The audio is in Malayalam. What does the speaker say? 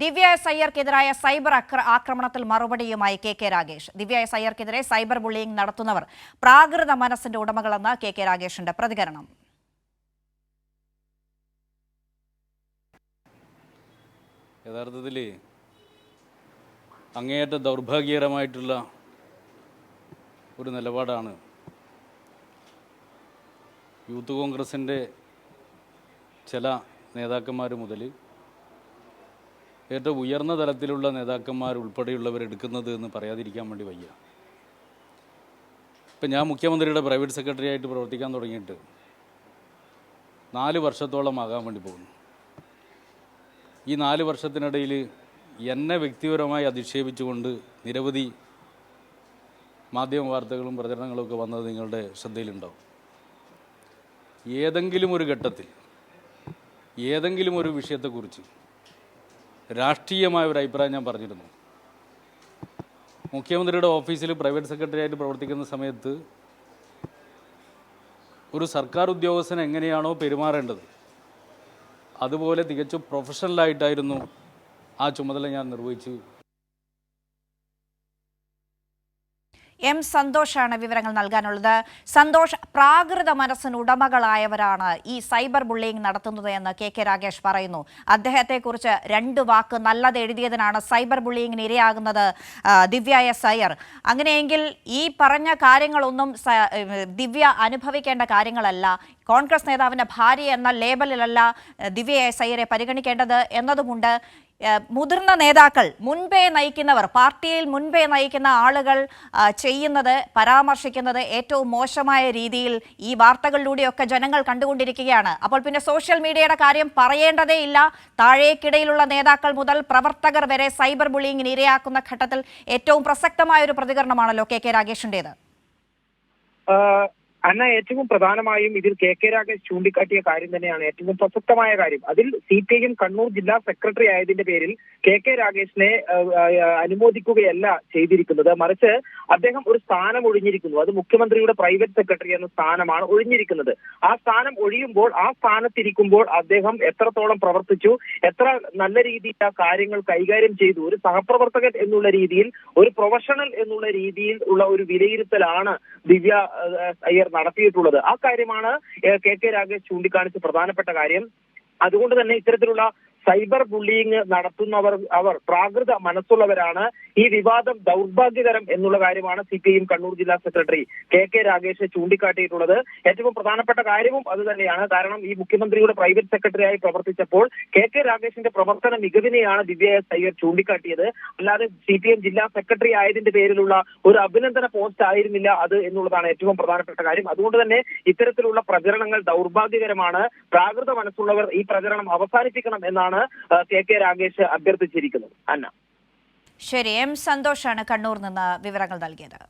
ദിവ്യ എസ് അയ്യർക്കെതിരായ സൈബർ ആക്രമണത്തിൽ മറുപടിയുമായി കെ രാഗേഷ്. ദിവ്യ എസ് അയ്യർക്കെതിരെ സൈബർ ബുള്ളിയിങ് നടത്തുന്നവർ പ്രാകൃത മനസ്സിന്റെ ഉടമകളെന്ന് കെ രാഗേഷിന്റെ പ്രതികരണം. യഥാർത്ഥത്തിൽ അങ്ങേയറ്റ ദൗർഭാഗ്യകരമായിട്ടുള്ള ഒരു നിലപാടാണ് യൂത്ത് കോൺഗ്രസിൻ്റെ ചില നേതാക്കന്മാർ മുതൽ ഏറ്റവും ഉയർന്ന തലത്തിലുള്ള നേതാക്കന്മാർ ഉൾപ്പെടെയുള്ളവരെടുക്കുന്നത് എന്ന് പറയാതിരിക്കാൻ വേണ്ടി വയ്യ. ഇപ്പം ഞാൻ മുഖ്യമന്ത്രിയുടെ പ്രൈവറ്റ് സെക്രട്ടറി ആയിട്ട് പ്രവർത്തിക്കാൻ തുടങ്ങിയിട്ട് 4 വർഷത്തോളം ആകാൻ വേണ്ടി പോകുന്നു. ഈ 4 വർഷത്തിനിടയിൽ എന്നെ വ്യക്തിപരമായി അധിക്ഷേപിച്ചുകൊണ്ട് നിരവധി മാധ്യമ വാർത്തകളും പ്രചരണങ്ങളൊക്കെ വന്നത് നിങ്ങളുടെ ശ്രദ്ധയിലുണ്ടാവും. ഏതെങ്കിലും ഒരു ഘട്ടത്തിൽ ഏതെങ്കിലും ഒരു വിഷയത്തെക്കുറിച്ച് രാഷ്ട്രീയമായ ഒരു അഭിപ്രായം ഞാൻ പറഞ്ഞിരുന്നു. മുഖ്യമന്ത്രിയുടെ ഓഫീസിൽ പ്രൈവറ്റ് സെക്രട്ടറി ആയിട്ട് പ്രവർത്തിക്കുന്ന സമയത്ത് ഒരു സർക്കാർ ഉദ്യോഗസ്ഥൻ എങ്ങനെയാണോ പെരുമാറേണ്ടത് അതുപോലെ തികച്ചും പ്രൊഫഷണലായിട്ടായിരുന്നു ആ ചുമതല ഞാൻ നിർവഹിച്ചു. എം സന്തോഷാണ് വിവരങ്ങൾ നൽകാനുള്ളത്. സന്തോഷ്, പ്രാകൃത മനസ്സിന് ഉടമകളായവരാണ് ഈ സൈബർ ബുള്ളിയിങ് നടത്തുന്നത് എന്ന് കെ രാഗേഷ് പറയുന്നു. അദ്ദേഹത്തെക്കുറിച്ച് 2 വാക്ക് നല്ലത് എഴുതിയതിനാണ് സൈബർ ബുള്ളിയിങ്ങിന് ഇരയാകുന്നത് ദിവ്യ എസ് അയ്യർ. അങ്ങനെയെങ്കിൽ ഈ പറഞ്ഞ കാര്യങ്ങളൊന്നും ദിവ്യ അനുഭവിക്കേണ്ട കാര്യങ്ങളല്ല. കോൺഗ്രസ് നേതാവിൻ്റെ ഭാര്യ എന്ന ലേബലിലല്ല ദിവ്യ എസ് അയ്യരെ പരിഗണിക്കേണ്ടത് എന്നതുമുണ്ട്. മുതിർന്ന നേതാക്കൾ മുൻപേ നയിക്കുന്നവർ, പാർട്ടിയിൽ മുൻപേ നയിക്കുന്ന ആളുകൾ ചെയ്യുന്നത്, പരാമർശിക്കുന്നത് ഏറ്റവും മോശമായ രീതിയിൽ ഈ വാർത്തകളിലൂടെയൊക്കെ ജനങ്ങൾ കണ്ടുകൊണ്ടിരിക്കുകയാണ്. അപ്പോൾ പിന്നെ സോഷ്യൽ മീഡിയയുടെ കാര്യം പറയേണ്ടതേ ഇല്ല. താഴേക്കിടയിലുള്ള നേതാക്കൾ മുതൽ പ്രവർത്തകർ വരെ സൈബർ ബുള്ളിയിങ്ങിന് ഇരയാക്കുന്ന ഘട്ടത്തിൽ ഏറ്റവും പ്രസക്തമായ ഒരു പ്രതികരണമാണല്ലോ കെ രാഗേഷിൻ്റേത്. അന്ന, ഏറ്റവും പ്രധാനമായും ഇതിൽ കെ രാഗേഷ് ചൂണ്ടിക്കാട്ടിയ കാര്യം തന്നെയാണ് ഏറ്റവും പ്രസക്തമായ കാര്യം. അതിൽ CPIM കണ്ണൂർ ജില്ലാ സെക്രട്ടറി ആയതിന്റെ പേരിൽ കെ രാഗേഷിനെ അനുമോദിക്കുകയല്ല ചെയ്തിരിക്കുന്നത്. മറിച്ച് അദ്ദേഹം ഒരു സ്ഥാനം ഒഴിഞ്ഞിരിക്കുന്നു. അത് മുഖ്യമന്ത്രിയുടെ പ്രൈവറ്റ് സെക്രട്ടറി എന്ന സ്ഥാനമാണ് ഒഴിഞ്ഞിരിക്കുന്നത്. ആ സ്ഥാനം ഒഴിയുമ്പോൾ, ആ സ്ഥാനത്തിരിക്കുമ്പോൾ അദ്ദേഹം എത്രത്തോളം പ്രവർത്തിച്ചു, എത്ര നല്ല രീതിയിൽ ആ കാര്യങ്ങൾ കൈകാര്യം ചെയ്തു, ഒരു സഹപ്രവർത്തകൻ എന്നുള്ള രീതിയിൽ, ഒരു പ്രൊഫഷണൽ എന്നുള്ള രീതിയിൽ ഉള്ള ഒരു വിലയിരുത്തലാണ് ദിവ്യ അയ്യർ നടത്തിയിട്ടുള്ളത്. ആ കാര്യമാണ് കെ രാഗേഷ് ചൂണ്ടിക്കാണിച്ച പ്രധാനപ്പെട്ട കാര്യം. അതുകൊണ്ട് തന്നെ ഇത്തരത്തിലുള്ള സൈബർ ബുള്ളിയിങ് നടത്തുന്നവർ പ്രാകൃത മനസ്സുള്ളവരാണ്. ഈ വിവാദം ദൗർഭാഗ്യകരം എന്നുള്ള കാര്യമാണ് CPIM കണ്ണൂർ ജില്ലാ സെക്രട്ടറി കെ രാഗേഷ് ചൂണ്ടിക്കാട്ടിയിട്ടുള്ളത്. ഏറ്റവും പ്രധാനപ്പെട്ട കാര്യവും അത് തന്നെയാണ്. കാരണം ഈ മുഖ്യമന്ത്രിയുടെ പ്രൈവറ്റ് സെക്രട്ടറിയായി പ്രവർത്തിച്ചപ്പോൾ കെ രാഗേഷിന്റെ പ്രവർത്തന മികവിനെയാണ് ദിവ്യ എസ് അയ്യർ ചൂണ്ടിക്കാട്ടിയത്. അല്ലാതെ CPIM ജില്ലാ സെക്രട്ടറി ആയതിന്റെ പേരിലുള്ള ഒരു അഭിനന്ദന പോസ്റ്റ് ആയിരുന്നില്ല അത് എന്നുള്ളതാണ് ഏറ്റവും പ്രധാനപ്പെട്ട കാര്യം. അതുകൊണ്ട് തന്നെ ഇത്തരത്തിലുള്ള പ്രചരണങ്ങൾ ദൗർഭാഗ്യകരമാണ്. പ്രാകൃത മനസ്സുള്ളവർ ഈ പ്രചരണം അവസാനിപ്പിക്കണം എന്നാണ് കെ രാഗേഷ് അഭ്യർത്ഥിച്ചിരിക്കുന്നത്. അന്ന, ശരി. എം സന്തോഷാണ് കണ്ണൂർ നിന്ന് വിവരങ്ങൾ നൽകിയത്.